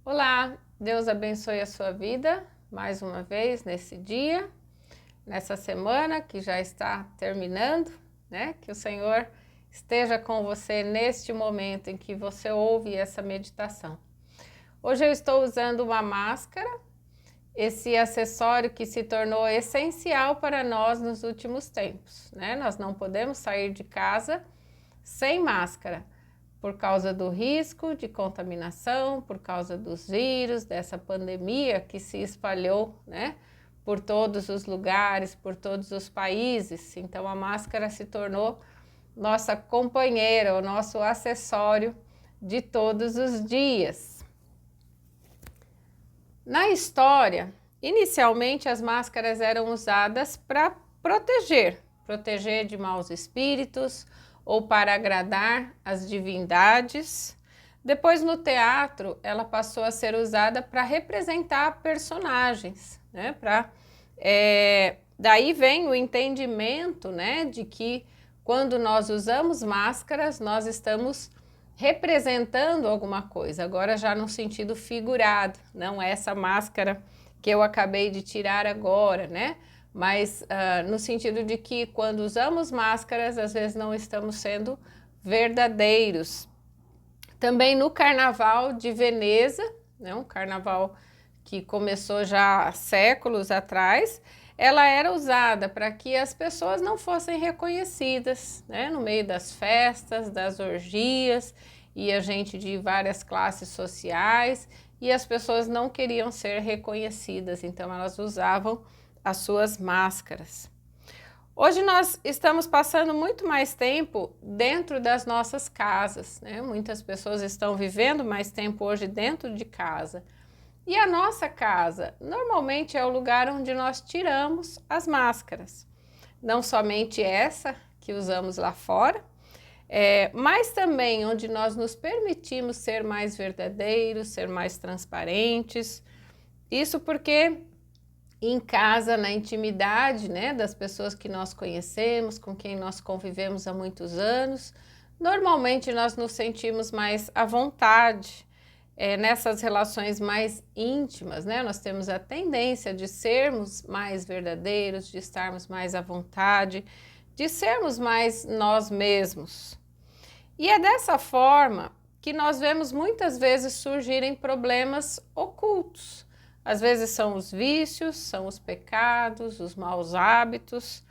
Olá, Deus abençoe a sua vida mais uma vez nesse dia, nessa semana que já está terminando, né? Que o Senhor esteja com você neste momento em que você ouve essa meditação. Hoje eu estou usando uma máscara, esse acessório que se tornou essencial para nós nos últimos tempos, né? Nós não podemos sair de casa sem máscara, por causa do risco de contaminação, por causa dos vírus, dessa pandemia que se espalhou, né, por todos os lugares, por todos os países. Então a máscara se tornou nossa companheira, o nosso acessório de todos os dias. Na história, inicialmente as máscaras eram usadas para proteger de maus espíritos, ou para agradar as divindades. Depois, no teatro, ela passou a ser usada para representar personagens, né? Daí vem o entendimento, né, de que quando nós usamos máscaras, nós estamos representando alguma coisa, agora já no sentido figurado, não essa máscara que eu acabei de tirar agora, né? Mas no sentido de que quando usamos máscaras, às vezes não estamos sendo verdadeiros. Também no Carnaval de Veneza, né, um carnaval que começou já há séculos atrás, ela era usada para que as pessoas não fossem reconhecidas, né, no meio das festas, das orgias, ia gente de várias classes sociais e as pessoas não queriam ser reconhecidas, então elas usavam as suas máscaras. Hoje nós estamos passando muito mais tempo dentro das nossas casas, né? Muitas pessoas estão vivendo mais tempo hoje dentro de casa. E a nossa casa normalmente é o lugar onde nós tiramos as máscaras. Não somente essa que usamos lá fora, mas também onde nós nos permitimos ser mais verdadeiros, ser mais transparentes. Isso porque em casa, na intimidade, né, das pessoas que nós conhecemos, com quem nós convivemos há muitos anos, normalmente nós nos sentimos mais à vontade nessas relações mais íntimas, né? Nós temos a tendência de sermos mais verdadeiros, de estarmos mais à vontade, de sermos mais nós mesmos. E é dessa forma que nós vemos muitas vezes surgirem problemas ocultos. Às vezes são os vícios, são os pecados, os maus hábitos,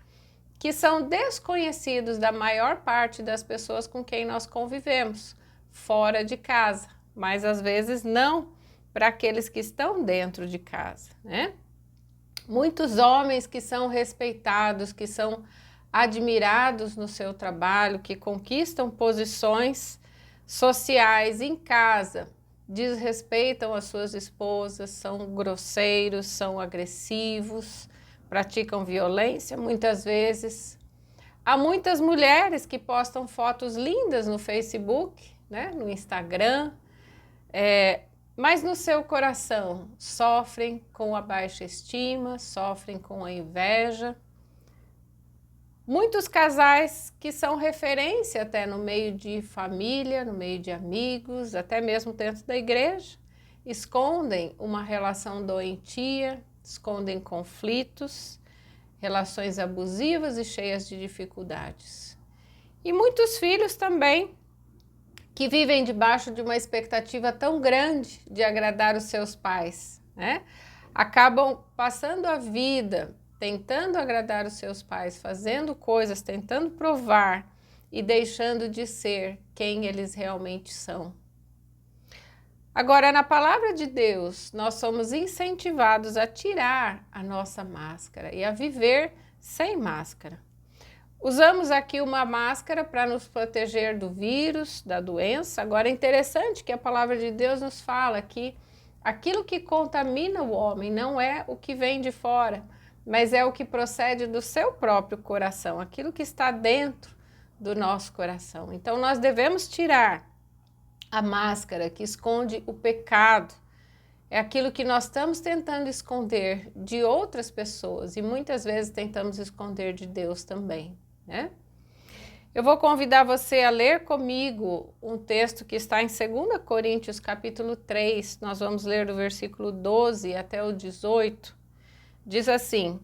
que são desconhecidos da maior parte das pessoas com quem nós convivemos, fora de casa, mas às vezes não para aqueles que estão dentro de casa, né? Muitos homens que são respeitados, que são admirados no seu trabalho, que conquistam posições sociais em casa, desrespeitam as suas esposas, são grosseiros, são agressivos, praticam violência muitas vezes. Há muitas mulheres que postam fotos lindas no Facebook, né, no Instagram, mas no seu coração sofrem com a baixa estima, sofrem com a inveja. Muitos casais que são referência até no meio de família, no meio de amigos, até mesmo dentro da igreja, escondem uma relação doentia, escondem conflitos, relações abusivas e cheias de dificuldades. E muitos filhos também que vivem debaixo de uma expectativa tão grande de agradar os seus pais, né? Acabam passando a vida tentando agradar os seus pais, fazendo coisas, tentando provar e deixando de ser quem eles realmente são. Agora, na palavra de Deus, nós somos incentivados a tirar a nossa máscara e a viver sem máscara. Usamos aqui uma máscara para nos proteger do vírus, da doença. Agora é interessante que a palavra de Deus nos fala que aquilo que contamina o homem não é o que vem de fora, mas é o que procede do seu próprio coração, aquilo que está dentro do nosso coração. Então nós devemos tirar a máscara que esconde o pecado, é aquilo que nós estamos tentando esconder de outras pessoas e muitas vezes tentamos esconder de Deus também, né? Eu vou convidar você a ler comigo um texto que está em 2 Coríntios capítulo 3, nós vamos ler do versículo 12 até o 18, diz assim: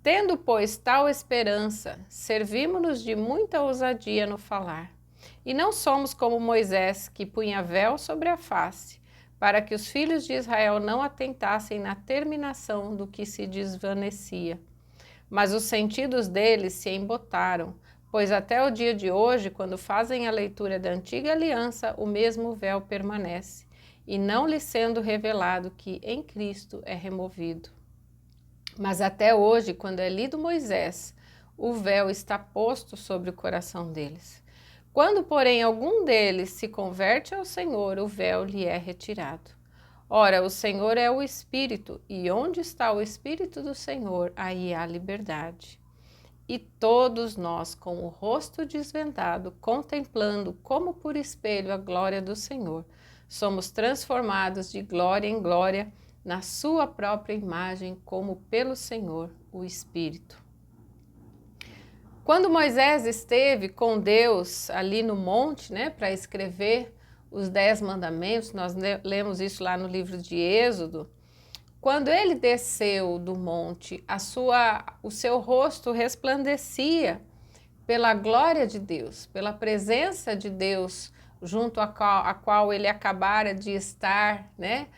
tendo, pois, tal esperança, servimo-nos de muita ousadia no falar, e não somos como Moisés, que punha véu sobre a face, para que os filhos de Israel não atentassem na terminação do que se desvanecia. Mas os sentidos deles se embotaram, pois até o dia de hoje, quando fazem a leitura da antiga aliança, o mesmo véu permanece, e não lhe sendo revelado que em Cristo é removido. Mas até hoje, quando é lido Moisés, o véu está posto sobre o coração deles. Quando, porém, algum deles se converte ao Senhor, o véu lhe é retirado. Ora, o Senhor é o Espírito, e onde está o Espírito do Senhor, aí há liberdade. E todos nós, com o rosto desvendado, contemplando como por espelho a glória do Senhor, somos transformados de glória em glória na sua própria imagem, como pelo Senhor, o Espírito. Quando Moisés esteve com Deus ali no monte, né, para escrever os 10 mandamentos, nós lemos isso lá no livro de Êxodo. Quando ele desceu do monte, o seu rosto resplandecia pela glória de Deus, pela presença de Deus junto a qual ele acabara de estar, né,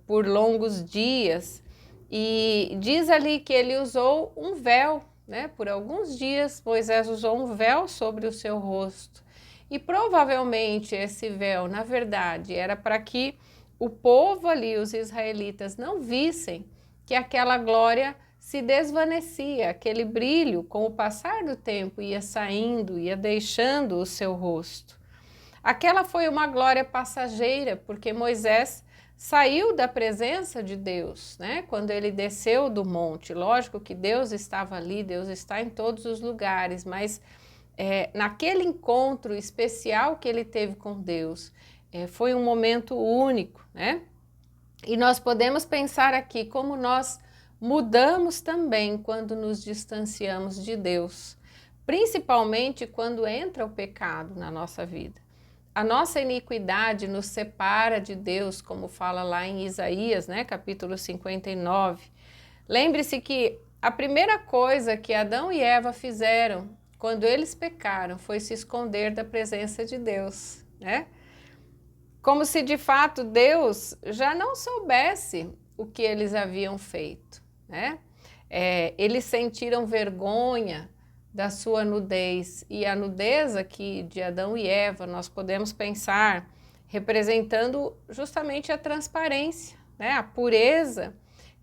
por longos dias. E diz ali que ele usou um véu, né, por alguns dias Moisés usou um véu sobre o seu rosto. E provavelmente esse véu, na verdade, era para que o povo ali, os israelitas, não vissem que aquela glória se desvanecia, aquele brilho, com o passar do tempo, ia saindo, ia deixando o seu rosto. Aquela foi uma glória passageira, porque Moisés saiu da presença de Deus, né? Quando ele desceu do monte. Lógico que Deus estava ali, Deus está em todos os lugares, mas naquele encontro especial que ele teve com Deus, foi um momento único, né? E nós podemos pensar aqui como nós mudamos também quando nos distanciamos de Deus, principalmente quando entra o pecado na nossa vida. A nossa iniquidade nos separa de Deus, como fala lá em Isaías, né, capítulo 59. Lembre-se que a primeira coisa que Adão e Eva fizeram quando eles pecaram foi se esconder da presença de Deus, né? Como se de fato Deus já não soubesse o que eles haviam feito, né? Eles sentiram vergonha da sua nudez, e a nudez aqui de Adão e Eva nós podemos pensar representando justamente a transparência, né? A pureza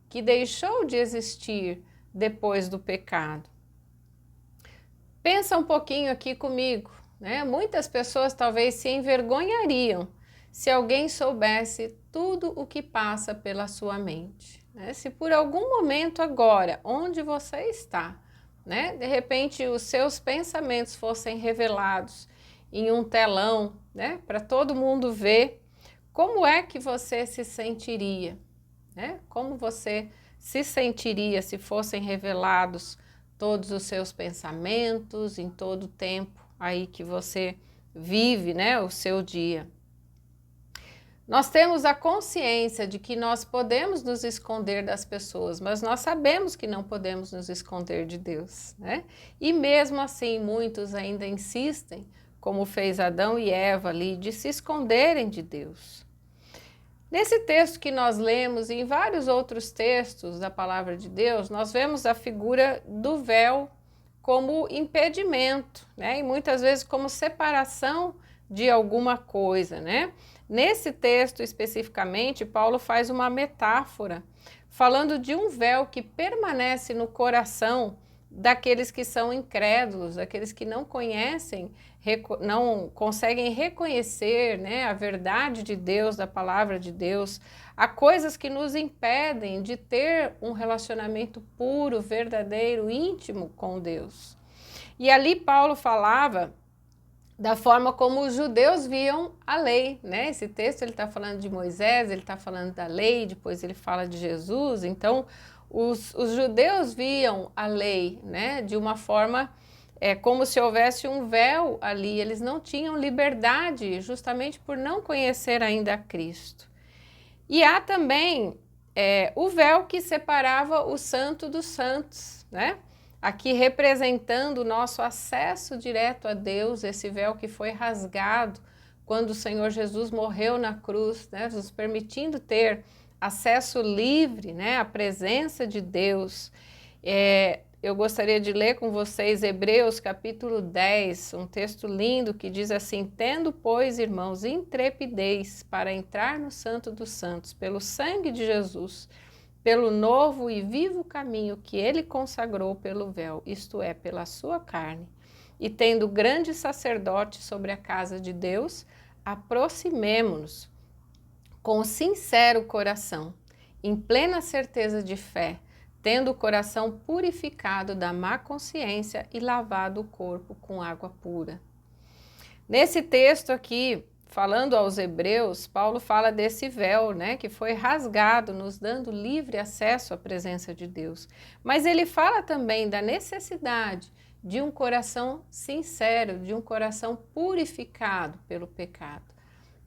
que deixou de existir depois do pecado. Pensa um pouquinho aqui comigo, né? Muitas pessoas talvez se envergonhariam se alguém soubesse tudo o que passa pela sua mente, né? Se por algum momento agora, onde você está, né, de repente os seus pensamentos fossem revelados em um telão, né, para todo mundo ver, como é que você se sentiria, né? Como você se sentiria se fossem revelados todos os seus pensamentos em todo o tempo aí que você vive, né, o seu dia? Nós temos a consciência de que nós podemos nos esconder das pessoas, mas nós sabemos que não podemos nos esconder de Deus, né? E mesmo assim, muitos ainda insistem, como fez Adão e Eva ali, de se esconderem de Deus. Nesse texto que nós lemos e em vários outros textos da palavra de Deus, nós vemos a figura do véu como impedimento, né? E muitas vezes como separação de alguma coisa, né? Nesse texto especificamente, Paulo faz uma metáfora falando de um véu que permanece no coração daqueles que são incrédulos, daqueles que não conhecem, não conseguem reconhecer, né, a verdade de Deus, da palavra de Deus. Há coisas que nos impedem de ter um relacionamento puro, verdadeiro, íntimo com Deus. E ali Paulo falava da forma como os judeus viam a lei, né? Esse texto ele está falando de Moisés, ele está falando da lei, depois ele fala de Jesus. Então, os judeus viam a lei, né, de uma forma é como se houvesse um véu ali, eles não tinham liberdade justamente por não conhecer ainda a Cristo. E há também o véu que separava o santo dos santos, né? Aqui representando o nosso acesso direto a Deus, esse véu que foi rasgado quando o Senhor Jesus morreu na cruz, né? Nos permitindo ter acesso livre, né? À presença de Deus. Eu gostaria de ler com vocês Hebreus capítulo 10, um texto lindo que diz assim: tendo, pois, irmãos, intrepidez para entrar no Santo dos Santos, pelo sangue de Jesus, pelo novo e vivo caminho que ele consagrou pelo véu, isto é, pela sua carne, e tendo grande sacerdote sobre a casa de Deus, aproximemo-nos com sincero coração, em plena certeza de fé, tendo o coração purificado da má consciência e lavado o corpo com água pura. Nesse texto aqui, falando aos hebreus, Paulo fala desse véu, né, que foi rasgado, nos dando livre acesso à presença de Deus. Mas ele fala também da necessidade de um coração sincero, de um coração purificado pelo pecado.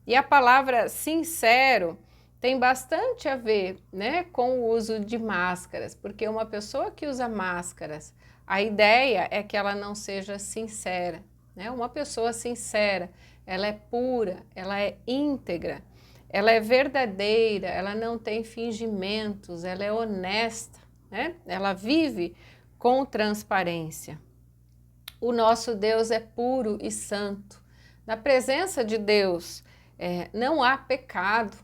E a palavra sincero tem bastante a ver, né, com o uso de máscaras, porque uma pessoa que usa máscaras, a ideia é que ela não seja sincera, né? Uma pessoa sincera, ela é pura, ela é íntegra, ela é verdadeira, ela não tem fingimentos, ela é honesta, né? Ela vive com transparência. O nosso Deus é puro e santo. Na presença de Deus não há pecado,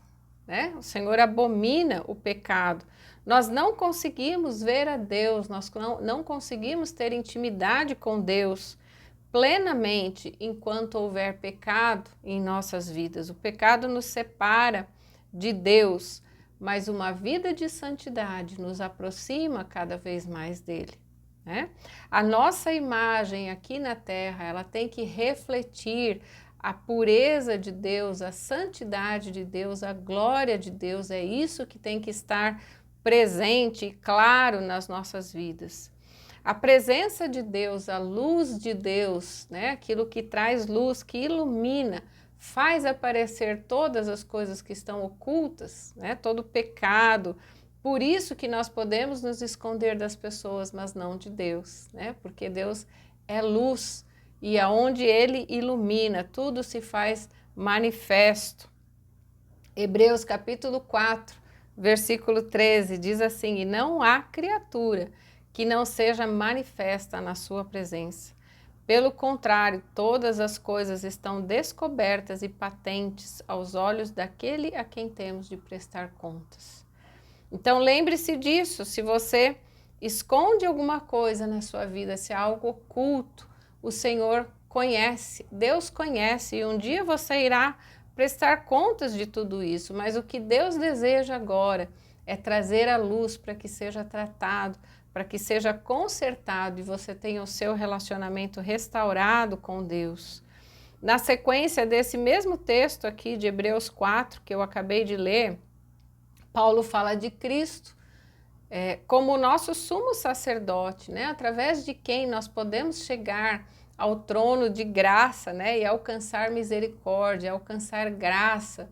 né? O Senhor abomina o pecado. Nós não conseguimos ver a Deus, nós não conseguimos ter intimidade com Deus plenamente enquanto houver pecado em nossas vidas. O pecado nos separa de Deus, mas uma vida de santidade nos aproxima cada vez mais dele, né? A nossa imagem aqui na terra, ela tem que refletir a pureza de Deus, a santidade de Deus, a glória de Deus. É isso que tem que estar presente e claro nas nossas vidas. A presença de Deus, a luz de Deus, né? Aquilo que traz luz, que ilumina, faz aparecer todas as coisas que estão ocultas, né? Todo o pecado. Por isso que nós podemos nos esconder das pessoas, mas não de Deus, né? Porque Deus é luz e aonde Ele ilumina, tudo se faz manifesto. Hebreus capítulo 4, versículo 13, diz assim: e não há criatura que não seja manifesta na sua presença. Pelo contrário, todas as coisas estão descobertas e patentes aos olhos daquele a quem temos de prestar contas. Então lembre-se disso, se você esconde alguma coisa na sua vida, se há algo oculto, o Senhor conhece, Deus conhece, e um dia você irá prestar contas de tudo isso, mas o que Deus deseja agora é trazer a luz para que seja tratado, para que seja consertado e você tenha o seu relacionamento restaurado com Deus. Na sequência desse mesmo texto aqui de Hebreus 4, que eu acabei de ler, Paulo fala de Cristo como o nosso sumo sacerdote, né? Através de quem nós podemos chegar ao trono de graça, né? E alcançar misericórdia, alcançar graça,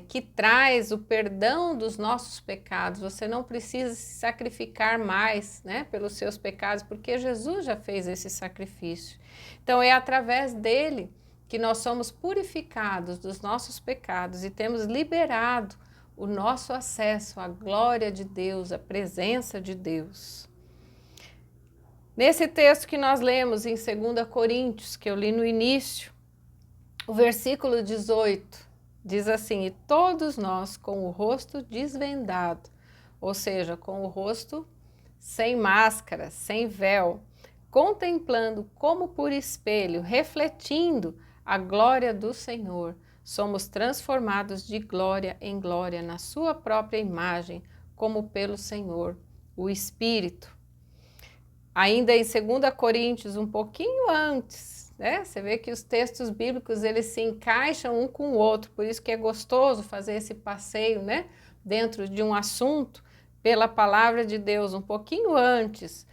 que traz o perdão dos nossos pecados. Você não precisa se sacrificar mais, né? Pelos seus pecados, porque Jesus já fez esse sacrifício. Então é através dele que nós somos purificados dos nossos pecados e temos liberado o nosso acesso à glória de Deus, à presença de Deus. Nesse texto que nós lemos em 2 Coríntios, que eu li no início, o versículo 18, diz assim: e todos nós com o rosto desvendado, ou seja, com o rosto sem máscara, sem véu, contemplando como por espelho, refletindo a glória do Senhor, somos transformados de glória em glória na sua própria imagem, como pelo Senhor, o Espírito. Ainda em 2 Coríntios, um pouquinho antes, né? Você vê que os textos bíblicos, eles se encaixam um com o outro, por isso que é gostoso fazer esse passeio, né? Dentro de um assunto, pela palavra de Deus. Um pouquinho antes,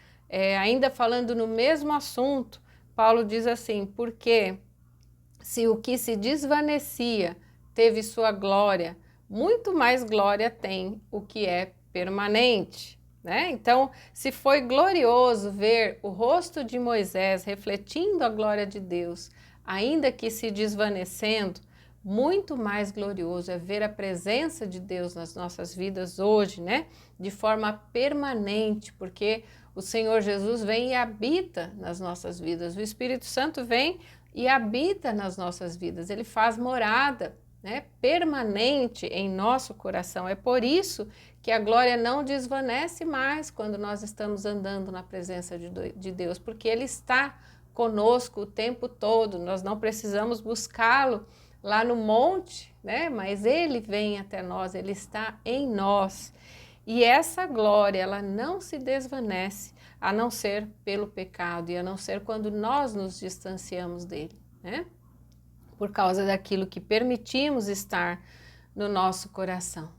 ainda falando no mesmo assunto, Paulo diz assim, porque se o que se desvanecia teve sua glória, muito mais glória tem o que é permanente, né? Então, se foi glorioso ver o rosto de Moisés refletindo a glória de Deus, ainda que se desvanecendo, muito mais glorioso é ver a presença de Deus nas nossas vidas hoje, né? De forma permanente, porque o Senhor Jesus vem e habita nas nossas vidas. O Espírito Santo vem e habita nas nossas vidas. Ele faz morada, né? Permanente em nosso coração. É por isso que a glória não desvanece mais quando nós estamos andando na presença de Deus, porque Ele está conosco o tempo todo. Nós não precisamos buscá-lo lá no monte, né? Mas Ele vem até nós, Ele está em nós. E essa glória, ela não se desvanece, a não ser pelo pecado e a não ser quando nós nos distanciamos dele, né? Por causa daquilo que permitimos estar no nosso coração.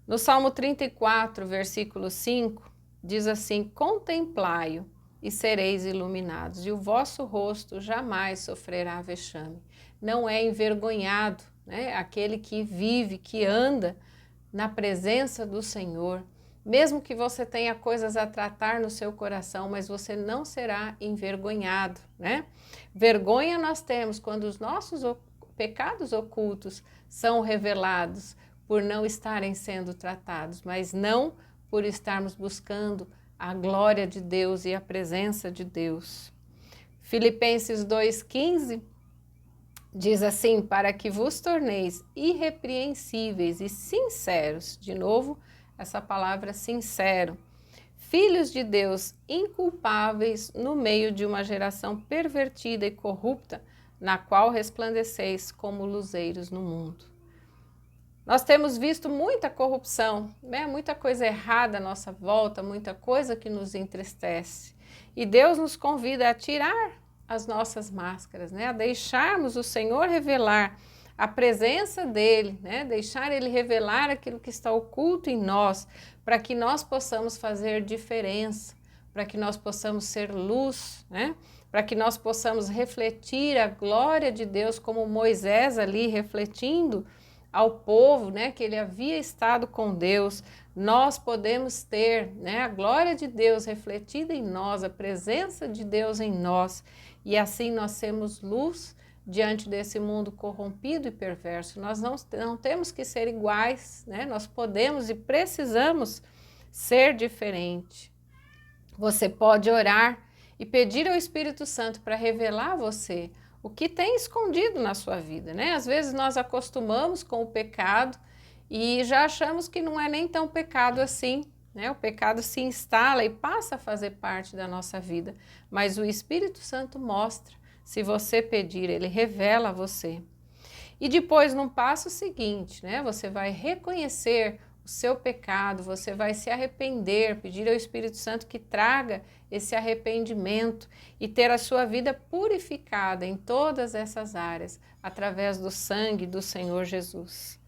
No Salmo 34, versículo 5, diz assim: contemplai-o e sereis iluminados, e o vosso rosto jamais sofrerá vexame. Não é envergonhado, né? Aquele que vive, que anda na presença do Senhor, mesmo que você tenha coisas a tratar no seu coração, mas você não será envergonhado, né? Vergonha nós temos quando os nossos pecados ocultos são revelados por não estarem sendo tratados, mas não por estarmos buscando a glória de Deus e a presença de Deus. Filipenses 2,15 diz assim: para que vos torneis irrepreensíveis e sinceros, de novo, essa palavra sincero, filhos de Deus inculpáveis no meio de uma geração pervertida e corrupta, na qual resplandeceis como luzeiros no mundo. Nós temos visto muita corrupção, né? Muita coisa errada à nossa volta, muita coisa que nos entristece. E Deus nos convida a tirar as nossas máscaras, né? A deixarmos o Senhor revelar a presença dele, né? Deixar ele revelar aquilo que está oculto em nós, para que nós possamos fazer diferença, para que nós possamos ser luz, né? Para que nós possamos refletir a glória de Deus, como Moisés ali refletindo ao povo, né, que ele havia estado com Deus. Nós podemos ter, né, a glória de Deus refletida em nós, a presença de Deus em nós, e assim nós sermos luz diante desse mundo corrompido e perverso. Nós não temos que ser iguais, né? Nós podemos e precisamos ser diferente. Você pode orar e pedir ao Espírito Santo para revelar a você o que tem escondido na sua vida, né? Às vezes nós acostumamos com o pecado e já achamos que não é nem tão pecado assim, né? O pecado se instala e passa a fazer parte da nossa vida, mas o Espírito Santo mostra, se você pedir, ele revela a você. E depois, no passo seguinte, né? Você vai reconhecer o seu pecado, você vai se arrepender, pedir ao Espírito Santo que traga esse arrependimento e ter a sua vida purificada em todas essas áreas, através do sangue do Senhor Jesus.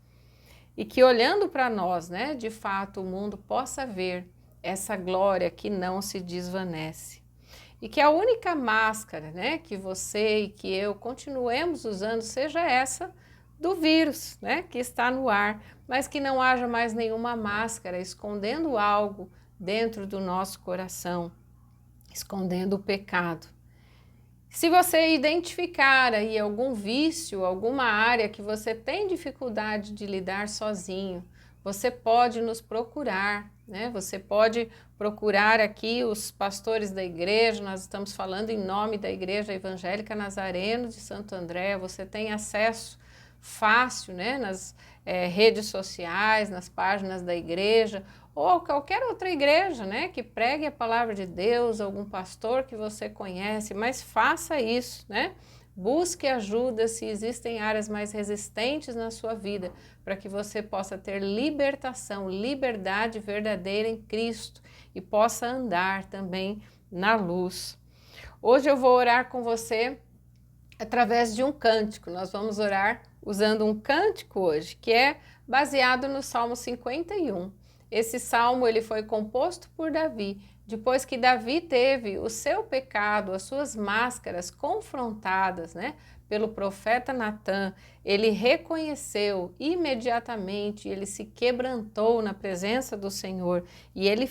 E que olhando para nós, né, de fato o mundo possa ver essa glória que não se desvanece. E que a única máscara, né, que você e que eu continuemos usando seja essa do vírus, né, que está no ar, mas que não haja mais nenhuma máscara escondendo algo dentro do nosso coração, escondendo o pecado. Se você identificar aí algum vício, alguma área que você tem dificuldade de lidar sozinho, você pode nos procurar, né? Você pode procurar aqui os pastores da igreja. Nós estamos falando em nome da Igreja Evangélica Nazareno de Santo André. Você tem acesso fácil, né, nas redes sociais, nas páginas da igreja, ou qualquer outra igreja, né, que pregue a palavra de Deus, algum pastor que você conhece, mas faça isso, né? Busque ajuda se existem áreas mais resistentes na sua vida, para que você possa ter libertação, liberdade verdadeira em Cristo e possa andar também na luz. Hoje eu vou orar com você através de um cântico. Nós vamos orar usando um cântico hoje, que é baseado no Salmo 51. Esse salmo ele foi composto por Davi depois que Davi teve o seu pecado, as suas máscaras confrontadas, né, pelo profeta Natã, ele reconheceu imediatamente, ele se quebrantou na presença do Senhor e ele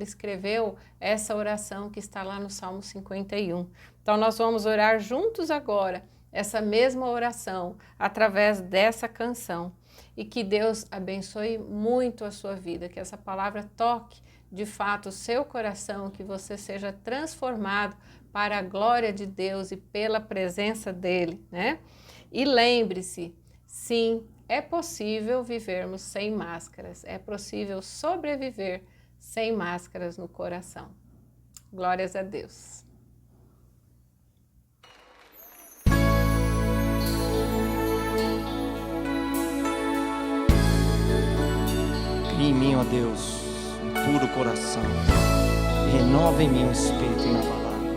escreveu essa oração que está lá no Salmo 51. Então nós vamos orar juntos agora essa mesma oração através dessa canção e que Deus abençoe muito a sua vida, que essa palavra toque de fato o seu coração, que você seja transformado para a glória de Deus e pela presença dele, né? E lembre-se, sim, é possível vivermos sem máscaras, é possível sobreviver sem máscaras no coração. Glórias a Deus. Cria em mim, ó Deus, um puro coração. Renova em mim um espírito inabalável.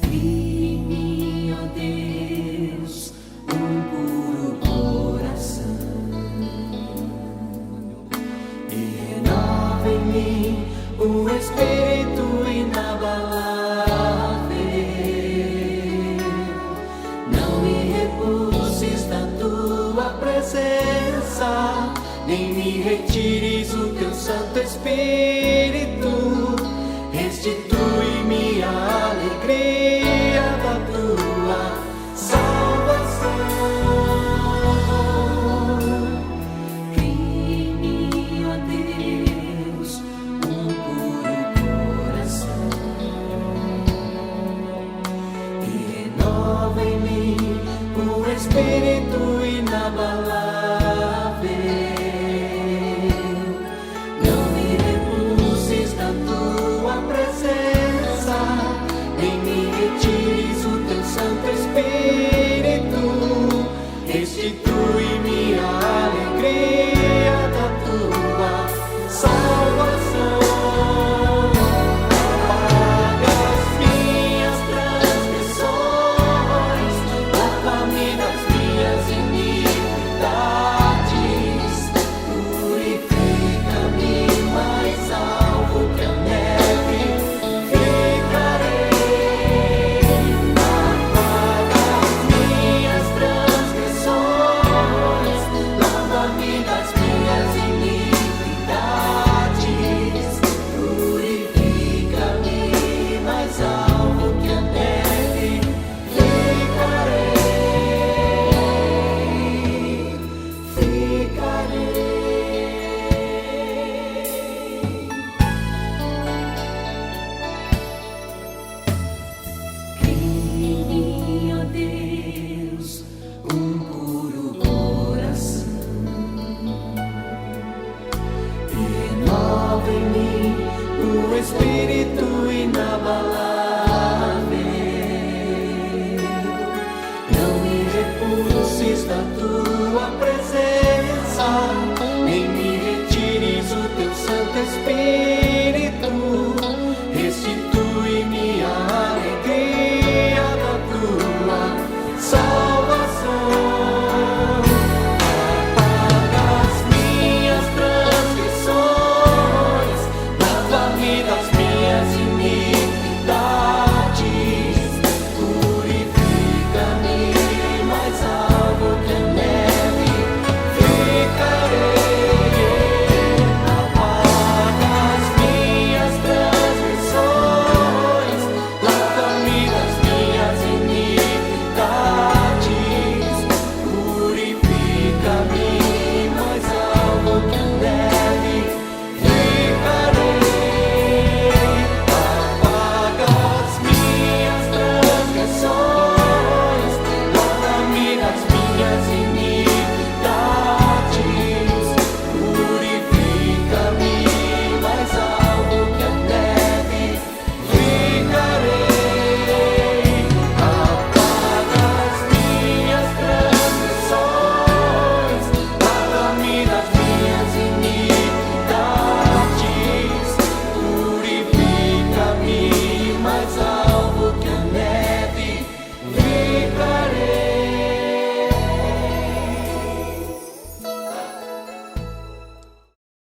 Cria em mim, ó Deus, um puro coração. E renova em mim um espírito inabalável. Nem me retires o teu Santo Espírito, restitui-me a alegria da tua salvação. Cria em mim, ó Deus, um puro coração e renova em mim um espírito inabalável. Restitui-me a alegria da tua salvação. Paga as minhas transgressões, lava-me das minhas iniquidades, purifica-me mais alvo que a neve, ficarei. Apaga as minhas lava-me das minhas iniquidades, purifica-me mais alvo que a neve, ficarei. Cria em mim, ó Deus, um puro coração. Renova em mim o espírito inabalável. Não me repulses da tua presença, nem me retires o teu Santo Espírito.